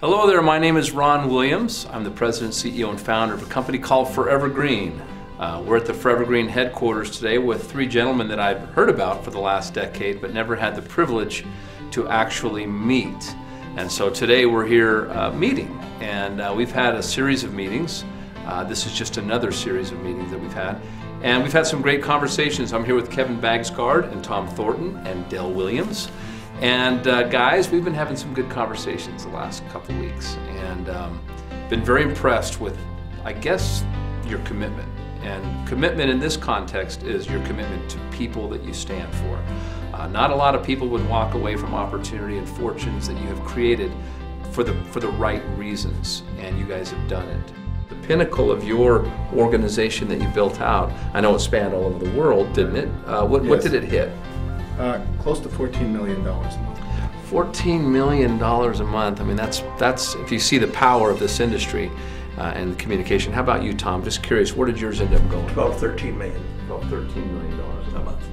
Hello there, my name is Ron Williams. I'm the president, CEO, and founder of a company called ForeverGreen. We're at the ForeverGreen headquarters today with three gentlemen that I've heard about for the last decade but never had the privilege to actually meet. And so today we're here meeting, and we've had a series of meetings. This is just another series of meetings that we've had. And we've had some great conversations. I'm here with Kevin Bagsgaard and Tom Thornton and Dale Williams. And guys, we've been having some good conversations the last couple weeks, and been very impressed with, I guess, your commitment. And commitment in this context is your commitment to people that you stand for. Not a lot of people would walk away from opportunity and fortunes that you have created for the right reasons, and you guys have done it. The pinnacle of your organization that you built out, I know it spanned all over the world, didn't it? What did it hit? Close to $14 million a month. $14 million a month. I mean, that's if you see the power of this industry and the communication. How about you, Tom? Just curious, where did yours end up going? About $13 million. About $13 million a month.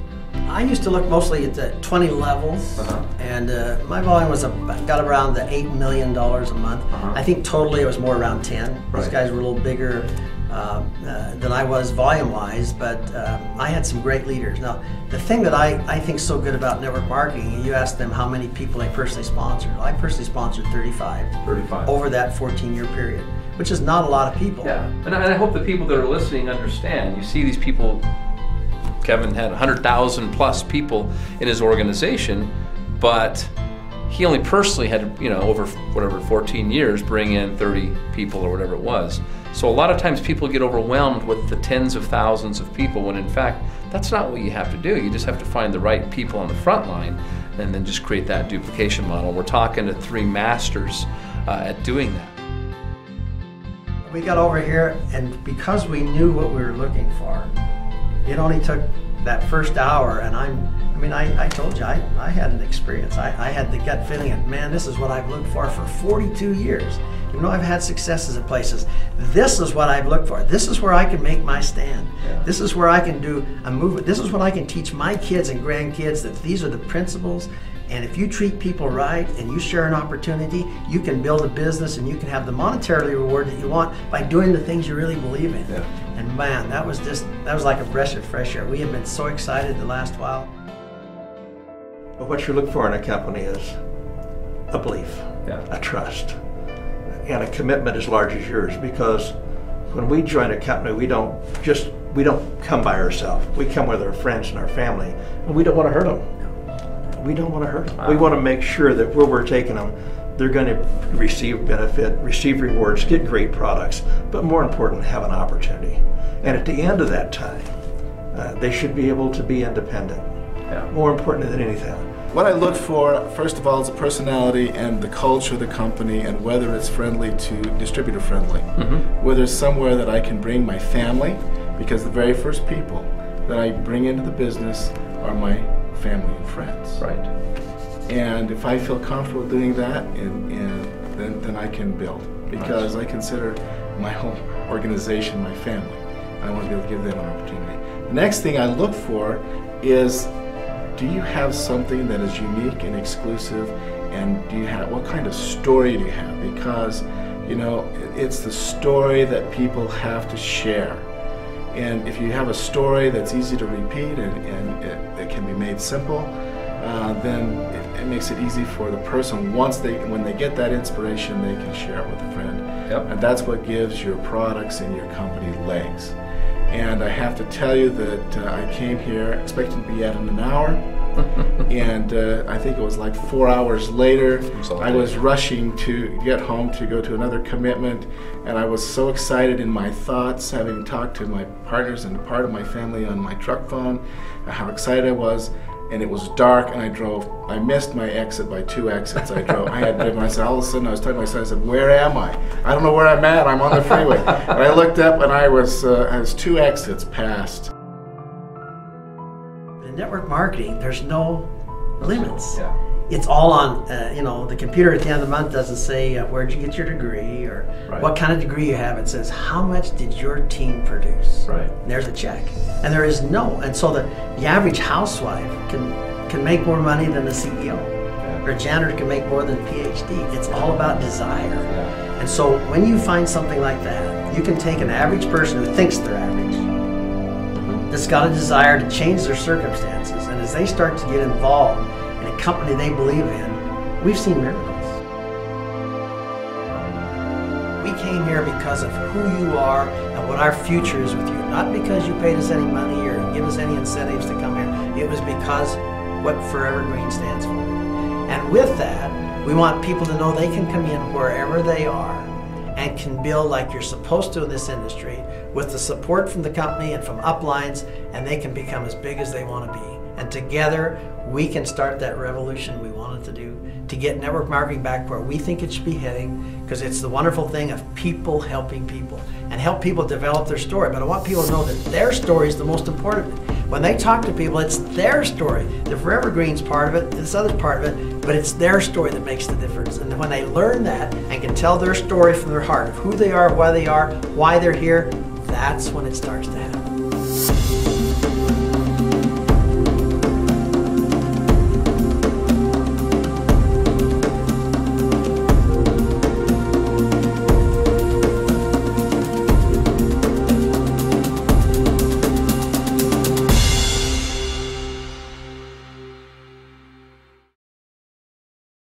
I used to look mostly at the 20 levels, and my volume was got around the $8 million a month. I think totally it was more around 10. Right. These guys were a little bigger than I was volume-wise, but I had some great leaders. Now, the thing that I think is so good about network marketing, you ask them how many people I personally sponsored. I personally sponsored 35 over that 14-year period, which is not a lot of people. Yeah, and I hope the people that are listening understand. You see these people, Kevin had 100,000 plus people in his organization, but he only personally had to, over whatever 14 years, bring in 30 people or whatever it was. So a lot of times people get overwhelmed with the tens of thousands of people when in fact that's not what you have to do. You just have to find the right people on the front line and then just create that duplication model. We're talking to three masters at doing that. We got over here, and because we knew what we were looking for, it only took that first hour, and I told you, I had an experience. I had the gut feeling of, man, this is what I've looked for 42 years. Even though I've had successes at places, this is what I've looked for. This is where I can make my stand. Yeah. This is where I can do a movement. This is what I can teach my kids and grandkids, that these are the principles. And if you treat people right and you share an opportunity, you can build a business and you can have the monetary reward that you want by doing the things you really believe in. Yeah. And man, that was like a breath of fresh air. We have been so excited the last while. But what you look for in a company is a belief, a trust, and a commitment as large as yours. Because when we join a company, we don't come by ourselves. We come with our friends and our family, and we don't want to hurt them. We don't want to hurt them. Wow. We want to make sure that where we're taking them, they're going to receive benefit, receive rewards, get great products, but more important, have an opportunity. And at the end of that time, they should be able to be independent. Yeah. More important than anything. What I look for, first of all, is the personality and the culture of the company, and whether it's friendly to distributor friendly. Whether it's somewhere that I can bring my family, because the very first people that I bring into the business are my family and friends. Right. And if I feel comfortable doing that, then I can build, because I consider my whole organization my family. I want to be able to give them an opportunity. The next thing I look for is, do you have something that is unique and exclusive, and what kind of story do you have? Because, it's the story that people have to share. And if you have a story that's easy to repeat and it can be made simple, then it makes it easy for the person. When they get that inspiration, they can share it with a friend. Yep. And that's what gives your products and your company legs. And I have to tell you that I came here expecting to be out in an hour, and I think it was like 4 hours later, I was rushing to get home to go to another commitment, and I was so excited in my thoughts, having talked to my partners and part of my family on my truck phone, how excited I was. And it was dark, and I missed my exit by 2 exits. I had driven, I said, all of a sudden I was talking to my son, I said, where am I? I don't know where I'm at, I'm on the freeway. And I looked up, and I was 2 exits past. In network marketing, there's no limits. Yeah. It's all on, the computer at the end of the month doesn't say where'd you get your degree or what kind of degree you have. It says how much did your team produce. Right. And there's a check. And there is and so the average housewife can make more money than the CEO. Yeah. or a janitor can make more than a PhD. It's all about desire. And so when you find something like that, you can take an average person who thinks they're average, that's got a desire to change their circumstances, and as they start to get involved in a company they believe in, we've seen miracles. We came here because of who you are and what our future is with you, not because you paid us any money or give us any incentives to come here. It was because what ForeverGreen stands for. And with that, we want people to know they can come in wherever they are and can build like you're supposed to in this industry with the support from the company and from uplines, and they can become as big as they want to be. And together, we can start that revolution we wanted to do to get network marketing back where we think it should be heading, because it's the wonderful thing of people helping people and help people develop their story. But I want people to know that their story is the most important. When they talk to people, it's their story. The ForeverGreen's part of it, this other part of it, but it's their story that makes the difference. And when they learn that and can tell their story from their heart of who they are, why they're here, that's when it starts to happen.